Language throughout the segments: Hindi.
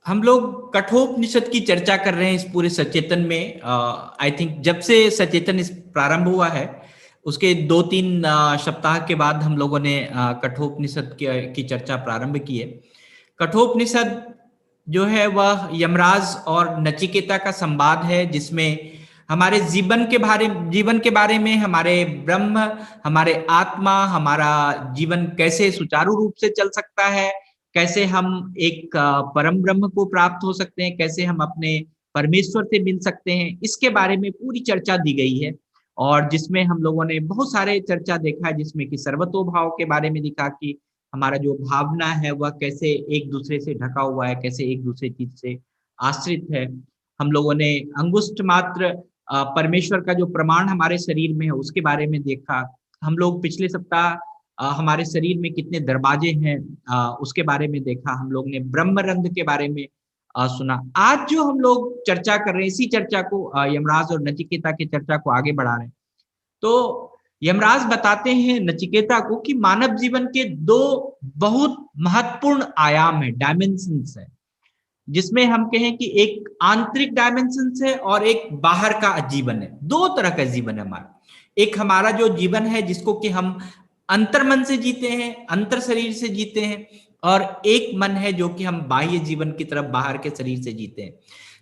हम लोग कठोपनिषद की चर्चा कर रहे हैं इस पूरे सचेतन में। आई थिंक जब से सचेतन इस प्रारंभ हुआ है उसके 2-3 सप्ताह के बाद हम लोगों ने कठोपनिषद की चर्चा प्रारंभ की है। कठोपनिषद जो है वह यमराज और नचिकेता का संवाद है, जिसमें हमारे जीवन के बारे में, हमारे ब्रह्म, हमारे आत्मा, हमारा जीवन कैसे सुचारू रूप से चल सकता है, कैसे हम एक परम ब्रह्म को प्राप्त हो सकते हैं, कैसे हम अपने परमेश्वर से मिल सकते हैं, इसके बारे में पूरी चर्चा दी गई है। और जिसमें हम लोगों ने बहुत सारे चर्चा देखा है, जिसमें कि सर्वतोभाव के बारे में दिखा कि हमारा जो भावना है वह कैसे एक दूसरे से ढका हुआ है, कैसे एक दूसरे चीज से आश्रित है। हम लोगों ने अंगुष्ठ मात्र परमेश्वर का जो प्रमाण हमारे शरीर में है उसके बारे में देखा। हम लोग पिछले सप्ताह हमारे शरीर में कितने दरवाजे हैं उसके बारे में देखा। हम लोग ने ब्रह्मरंध्र के बारे में सुना। आज जो हम लोग चर्चा कर रहे हैं, इसी चर्चा को यमराज और नचिकेता की चर्चा को आगे बढ़ा रहे हैं। तो यमराज बताते हैं नचिकेता को कि मानव जीवन के दो बहुत महत्वपूर्ण आयाम है, डायमेंशंस है, जिसमें हम कहें कि एक आंतरिक डायमेंशन है और एक बाहर का जीवन है। दो तरह का जीवन है हमारा। एक हमारा जो जीवन है जिसको कि हम अंतर्मन से जीते हैं, अंतर शरीर से जीते हैं, और एक मन है जो कि हम बाह्य जीवन की तरफ बाहर के शरीर से जीते हैं।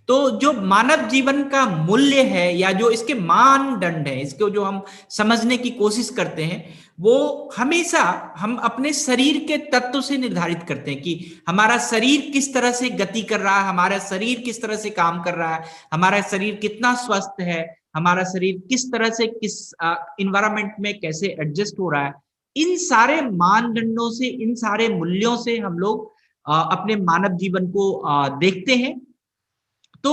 तो जो मानव जीवन का मूल्य है या जो इसके मानदंड है, इसको जो हम समझने की कोशिश करते हैं, वो हमेशा हम अपने शरीर के तत्व से निर्धारित करते हैं कि हमारा शरीर किस तरह से गति कर रहा है, हमारा शरीर किस तरह से काम कर रहा है, हमारा शरीर कितना स्वस्थ है, हमारा शरीर किस तरह से किस इन्वायरमेंट में कैसे एडजस्ट हो रहा है। इन सारे मानदंडों से, इन सारे मूल्यों से हम लोग अपने मानव जीवन को देखते हैं। तो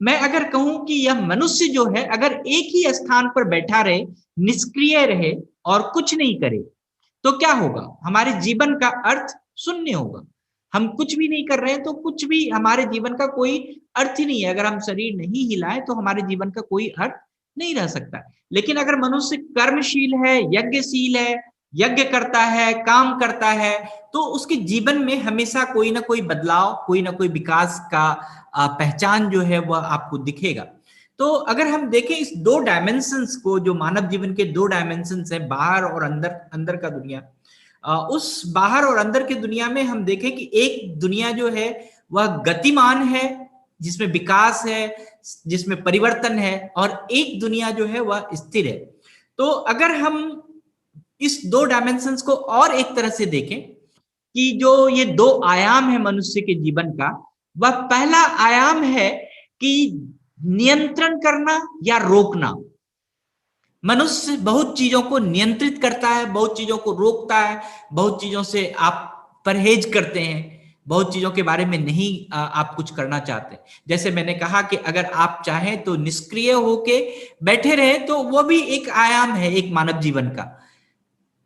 मैं अगर कहूं कि यह मनुष्य जो है अगर एक ही स्थान पर बैठा रहे, निष्क्रिय रहे और कुछ नहीं करे, तो क्या होगा? हमारे जीवन का अर्थ शून्य होगा। हम कुछ भी नहीं कर रहे हैं तो कुछ भी हमारे जीवन का कोई अर्थ ही नहीं है। अगर हम शरीर नहीं हिलाएं तो हमारे जीवन का कोई अर्थ नहीं रह सकता। लेकिन अगर मनुष्य कर्मशील है, यज्ञशील है, यज्ञ करता है, काम करता है, तो उसके जीवन में हमेशा कोई ना कोई बदलाव, कोई ना कोई विकास का पहचान जो है वह आपको दिखेगा। तो अगर हम देखें इस दो डायमेंशंस को, जो मानव जीवन के दो डायमेंशंस हैं, बाहर और अंदर, अंदर का दुनिया, उस बाहर और अंदर की दुनिया में हम देखें कि एक दुनिया जो है वह गतिमान है, जिसमें विकास है, जिसमें परिवर्तन है, और एक दुनिया जो है वह स्थिर है। तो अगर हम इस दो डायमेंशंस को और एक तरह से देखें कि जो ये दो आयाम है मनुष्य के जीवन का, वह पहला आयाम है कि नियंत्रण करना या रोकना। मनुष्य बहुत चीजों को नियंत्रित करता है, बहुत चीजों को रोकता है, बहुत चीजों से आप परहेज करते हैं, बहुत चीजों के बारे में नहीं आप कुछ करना चाहते। जैसे मैंने कहा कि अगर आप चाहें तो निष्क्रिय होके बैठे रहे, तो वो भी एक आयाम है एक मानव जीवन का।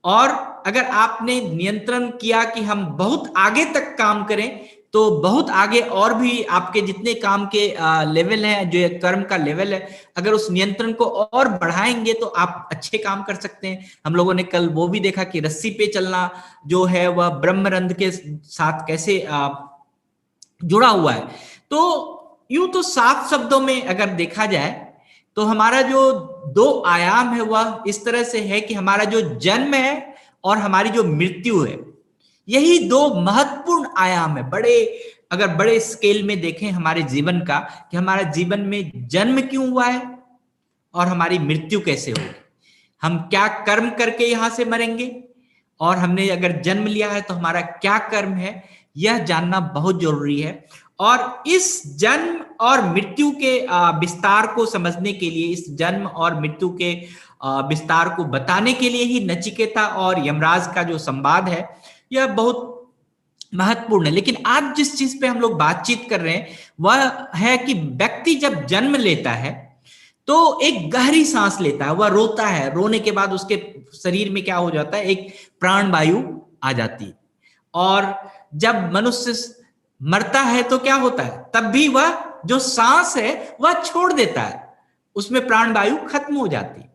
और अगर आपने नियंत्रण किया कि हम बहुत आगे तक काम करें, तो बहुत आगे और भी आपके जितने काम के लेवल है, जो कर्म का लेवल है, अगर उस नियंत्रण को और बढ़ाएंगे तो आप अच्छे काम कर सकते हैं। हम लोगों ने कल वो भी देखा कि रस्सी पे चलना जो है वह ब्रह्मरंध्र के साथ कैसे जुड़ा हुआ है। तो यूं तो साफ शब्दों में अगर देखा जाए तो हमारा जो दो आयाम है वह इस तरह से है कि हमारा जो जन्म है और हमारी जो मृत्यु है, यही दो महत्वपूर्ण आयाम है। अगर बड़े स्केल में देखें हमारे जीवन का, कि हमारा जीवन में जन्म क्यों हुआ है और हमारी मृत्यु कैसे होगी, हम क्या कर्म करके यहां से मरेंगे, और हमने अगर जन्म लिया है तो हमारा क्या कर्म है, यह जानना बहुत जरूरी है। और इस जन्म और मृत्यु के विस्तार को समझने के लिए, इस जन्म और मृत्यु के विस्तार को बताने के लिए ही नचिकेता और यमराज का जो संवाद है यह बहुत महत्वपूर्ण है। लेकिन आज जिस चीज पे हम लोग बातचीत कर रहे हैं वह है कि व्यक्ति जब जन्म लेता है तो एक गहरी सांस लेता है, वह रोता है, रोने के बाद उसके शरीर में क्या हो जाता है, एक प्राण वायु आ जाती है। और जब मनुष्य मरता है तो क्या होता है, तब भी वह जो सांस है वह छोड़ देता है, उसमें प्राण वायु खत्म हो जाती है।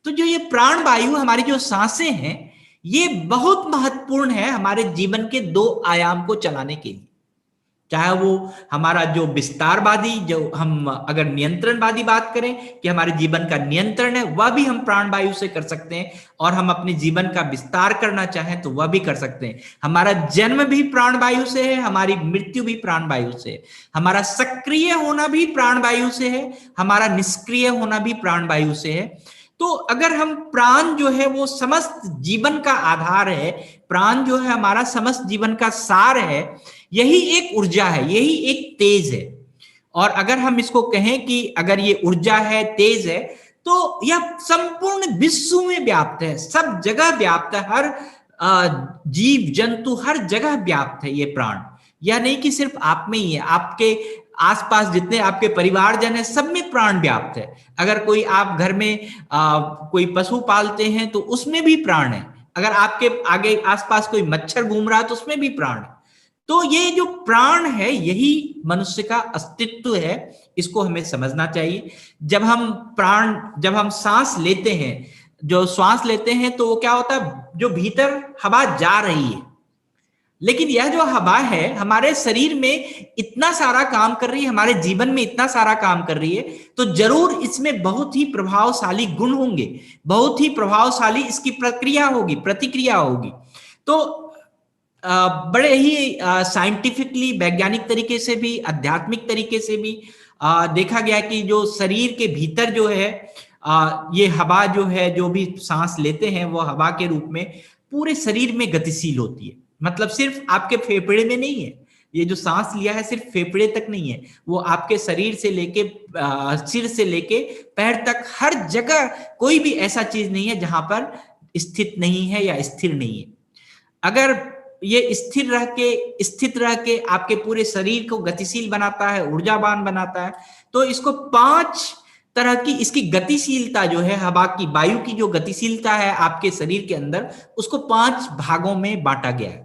तो जो ये प्राण वायु, हमारी जो सांसें हैं, ये बहुत महत्वपूर्ण है हमारे जीवन के दो आयाम को चलाने के लिए। चाहे वो हमारा जो विस्तारवादी, जो हम अगर नियंत्रणवादी बात करें कि हमारे जीवन का नियंत्रण है, वह भी हम प्राणवायु से कर सकते हैं, और हम अपने जीवन का विस्तार करना चाहें तो वह भी कर सकते हैं। हमारा जन्म भी प्राणवायु से है, हमारी मृत्यु भी प्राणवायु से है, हमारा सक्रिय होना भी प्राणवायु से है, हमारा निष्क्रिय होना भी प्राणवायु से है। तो अगर हम प्राण जो है वो समस्त जीवन का आधार है, प्राण जो है हमारा समस्त जीवन का सार है, यही एक ऊर्जा है, यही एक तेज है। और अगर हम इसको कहें कि अगर ये ऊर्जा है, तेज है, तो यह संपूर्ण विश्व में व्याप्त है, सब जगह व्याप्त है, हर जीव जंतु हर जगह व्याप्त है ये प्राण। यह नहीं कि सिर्फ आप में ही है, आपके आसपास जितने आपके परिवारजन है सब में प्राण व्याप्त है। अगर कोई आप घर में कोई पशु पालते हैं तो उसमें भी प्राण है। अगर आपके आगे आसपास कोई मच्छर घूम रहा है तो उसमें भी प्राण है। तो ये जो प्राण है यही मनुष्य का अस्तित्व है, इसको हमें समझना चाहिए। जब हम सांस लेते हैं, जो श्वास लेते हैं, तो वो क्या होता है, जो भीतर हवा जा रही है, लेकिन यह जो हवा है हमारे शरीर में इतना सारा काम कर रही है, हमारे जीवन में इतना सारा काम कर रही है, तो जरूर इसमें बहुत ही प्रभावशाली गुण होंगे, बहुत ही प्रभावशाली इसकी प्रक्रिया होगी, प्रतिक्रिया होगी। तो बड़े ही साइंटिफिकली, वैज्ञानिक तरीके से भी, आध्यात्मिक तरीके से भी देखा गया कि जो शरीर के भीतर जो है ये हवा जो है, जो भी सांस लेते हैं वो हवा के रूप में पूरे शरीर में गतिशील होती है। मतलब सिर्फ आपके फेफड़े में नहीं है, ये जो सांस लिया है सिर्फ फेफड़े तक नहीं है, वो आपके शरीर से लेके सिर से लेके पैर तक हर जगह कोई भी ऐसा चीज नहीं है जहां पर स्थित नहीं है या स्थिर नहीं है। अगर ये स्थित रह के आपके पूरे शरीर को गतिशील बनाता है, ऊर्जावान बनाता है, तो इसको 5 तरह की इसकी गतिशीलता जो है, हवा की, वायु की जो गतिशीलता है आपके शरीर के अंदर, उसको 5 भागों में बांटा गया है।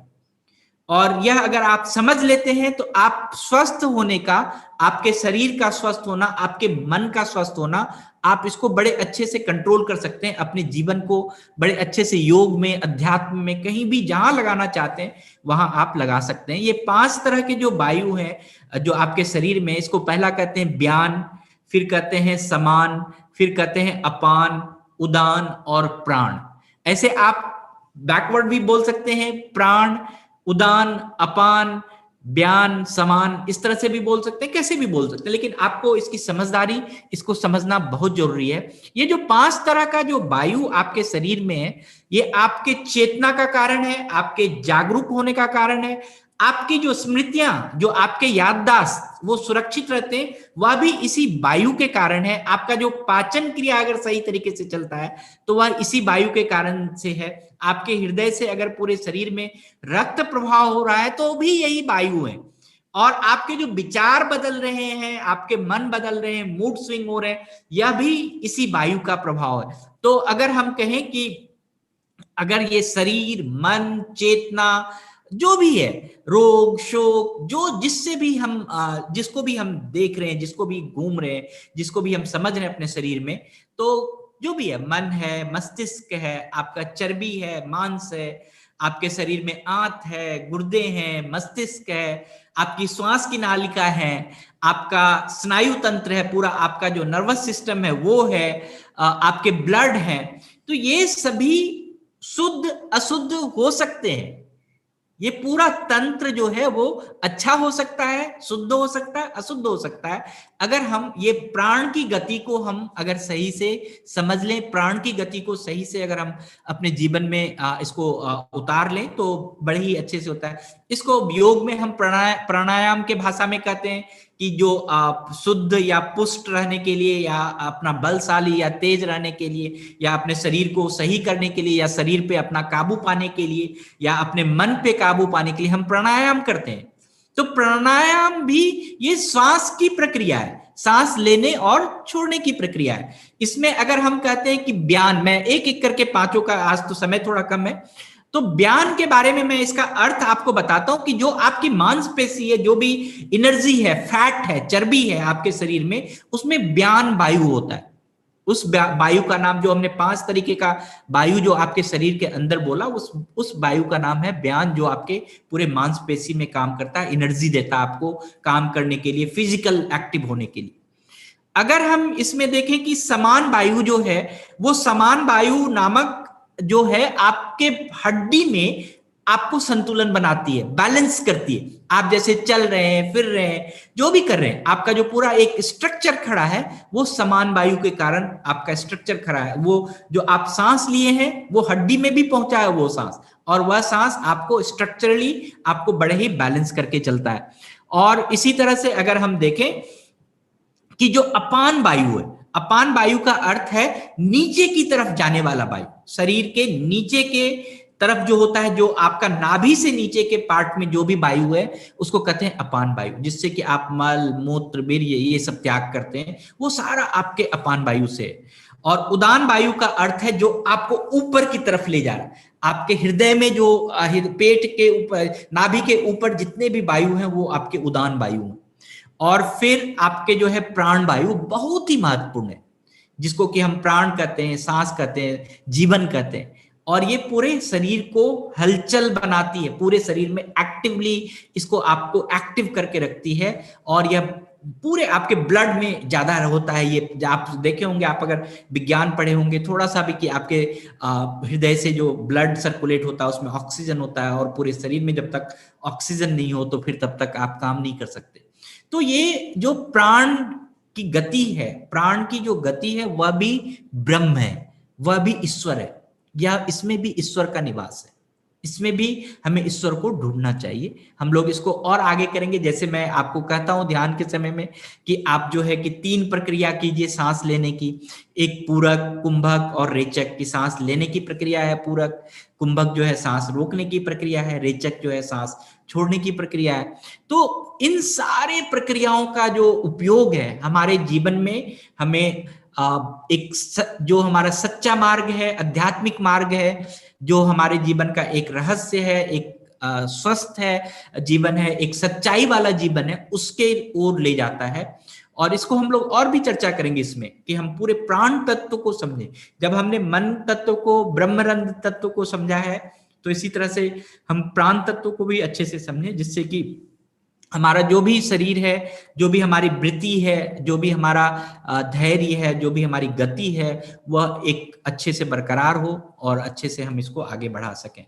और यह अगर आप समझ लेते हैं तो आप स्वस्थ होने का, आपके शरीर का स्वस्थ होना, आपके मन का स्वस्थ होना, आप इसको बड़े अच्छे से कंट्रोल कर सकते हैं। अपने जीवन को बड़े अच्छे से योग में, अध्यात्म में, कहीं भी जहां लगाना चाहते हैं वहां आप लगा सकते हैं। ये 5 तरह के जो वायु हैं जो आपके शरीर में, इसको पहला कहते हैं व्यान, फिर कहते हैं समान, फिर कहते हैं अपान, उदान और प्राण। ऐसे आप बैकवर्ड भी बोल सकते हैं, प्राण, उदान, अपान, व्यान, समान, इस तरह से भी बोल सकते हैं, कैसे भी बोल सकते हैं, लेकिन आपको इसकी समझदारी, इसको समझना बहुत जरूरी है। ये जो 5 तरह का जो वायु आपके शरीर में है, ये आपके चेतना का कारण है, आपके जागरूक होने का कारण है, आपकी जो स्मृतियां, जो आपके याददाश्त वो सुरक्षित रहते हैं, वह भी इसी वायु के कारण है। आपका जो पाचन क्रिया अगर सही तरीके से चलता है तो वह इसी वायु के कारण से है। आपके हृदय से अगर पूरे शरीर में रक्त प्रवाह हो रहा है तो भी यही वायु है। और आपके जो विचार बदल रहे हैं, आपके मन बदल रहे हैं, मूड स्विंग हो रहे हैं, यह भी इसी वायु का प्रभाव है। तो अगर हम कहें कि अगर ये शरीर, मन, चेतना, जो भी है, रोग, शोक, जो जिससे भी हम जिसको भी हम देख रहे हैं, जिसको भी घूम रहे हैं, जिसको भी हम समझ रहे हैं अपने शरीर में, तो जो भी है, मन है, मस्तिष्क है, आपका चर्बी है, मांस है, आपके शरीर में आंत है, गुर्दे हैं, मस्तिष्क है, आपकी श्वास की नालिका है, आपका स्नायु तंत्र है, पूरा आपका जो नर्वस सिस्टम है वो है, आपके ब्लड है, तो ये सभी शुद्ध अशुद्ध हो सकते हैं। ये पूरा तंत्र जो है वो अच्छा हो सकता है, शुद्ध हो सकता है, अशुद्ध हो सकता है। अगर हम ये प्राण की गति को हम अगर सही से समझ लें, प्राण की गति को सही से अगर हम अपने जीवन में इसको उतार लें तो बड़े ही अच्छे से होता है। इसको योग में हम प्राणायाम के भाषा में कहते हैं कि जो शुद्ध या पुष्ट रहने के लिए, या अपना बलशाली या तेज रहने के लिए, या अपने शरीर को सही करने के लिए, या शरीर पे अपना काबू पाने के लिए, या अपने मन पे काबू पाने के लिए हम प्राणायाम करते हैं। तो प्राणायाम भी ये श्वास की प्रक्रिया है, सांस लेने और छोड़ने की प्रक्रिया है। इसमें अगर हम कहते हैं कि व्यान, मैं एक एक करके 5 का, आज तो समय थोड़ा कम है, तो व्यान के बारे में मैं इसका अर्थ आपको बताता हूं कि जो आपकी मांसपेशी है, जो भी एनर्जी है, फैट है, चर्बी है आपके शरीर में, उसमें व्यान वायु होता है। उस वायु का नाम, जो हमने 5 तरीके का वायु जो आपके शरीर के अंदर बोला, उस वायु का नाम है व्यान, जो आपके पूरे मांसपेशी में काम करता है, एनर्जी देता है आपको काम करने के लिए, फिजिकल एक्टिव होने के लिए। अगर हम इसमें देखें कि समान वायु जो है, वो समान वायु नामक जो है आपके हड्डी में आपको संतुलन बनाती है, बैलेंस करती है। आप जैसे चल रहे हैं, फिर रहे हैं, जो भी कर रहे हैं, आपका जो पूरा एक स्ट्रक्चर खड़ा है, वो समान वायु के कारण आपका स्ट्रक्चर खड़ा है। वो जो आप सांस लिए हैं, वो हड्डी में भी पहुंचा है वो सांस, और वह सांस आपको स्ट्रक्चरली आपको बड़े ही बैलेंस करके चलता है। और इसी तरह से अगर हम देखें कि जो अपान वायु है, अपान वायु का अर्थ है नीचे की तरफ जाने वाला वायु, शरीर के नीचे के तरफ जो होता है, जो आपका नाभि से नीचे के पार्ट में जो भी वायु है, उसको कहते हैं अपान वायु, जिससे कि आप मल मूत्र वीर्य ये सब त्याग करते हैं, वो सारा आपके अपान वायु से है। और उदान वायु का अर्थ है जो आपको ऊपर की तरफ ले जा रहा है, आपके हृदय में जो पेट के ऊपर, नाभि के ऊपर जितने भी वायु हैं, वो आपके उदान वायु हैं। और फिर आपके जो है प्राण वायु बहुत ही महत्वपूर्ण है, जिसको कि हम प्राण कहते हैं, सांस कहते हैं, जीवन कहते हैं। और ये पूरे शरीर को हलचल बनाती है, पूरे शरीर में एक्टिवली इसको आपको एक्टिव करके रखती है। और यह पूरे आपके ब्लड में ज्यादा होता है। ये आप देखे होंगे, आप अगर विज्ञान पढ़े होंगे थोड़ा सा भी, कि आपके हृदय से जो ब्लड सर्कुलेट होता है उसमें ऑक्सीजन होता है, और पूरे शरीर में जब तक ऑक्सीजन नहीं हो तो फिर तब तक आप काम नहीं कर सकते। तो ये जो प्राण की गति है, प्राण की जो गति है, वह भी ब्रह्म है, वह भी ईश्वर है, या इसमें भी ईश्वर का निवास है। इसमें भी हमें ईश्वर को ढूंढना चाहिए। हम लोग इसको और आगे करेंगे, जैसे मैं आपको कहता हूं ध्यान के समय में कि आप जो है कि 3 प्रक्रिया कीजिए सांस लेने की। एक पूरक, कुंभक और रेचक की सांस लेने की प्रक्रिया है पूरक, कुंभक जो है सांस रोकने की प्रक्रिया है, रेचक जो है सांस छोड़ने की प्रक्रिया है। तो इन सारे प्रक्रियाओं का जो उपयोग है हमारे जीवन में, हमें एक जो हमारा सच्चा मार्ग है, आध्यात्मिक मार्ग है, जो हमारे जीवन का एक रहस्य है, एक स्वस्थ है जीवन है, एक सच्चाई वाला जीवन है, उसके ओर ले जाता है। और इसको हम लोग और भी चर्चा करेंगे इसमें, कि हम पूरे प्राण तत्व को समझें। जब हमने मन तत्व को, ब्रह्मरंध्र तत्व को समझा है, तो इसी तरह से हम प्राण तत्व को भी अच्छे से समझें, जिससे कि हमारा जो भी शरीर है, जो भी हमारी वृत्ति है, जो भी हमारा धैर्य है, जो भी हमारी गति है, वह एक अच्छे से बरकरार हो और अच्छे से हम इसको आगे बढ़ा सकें।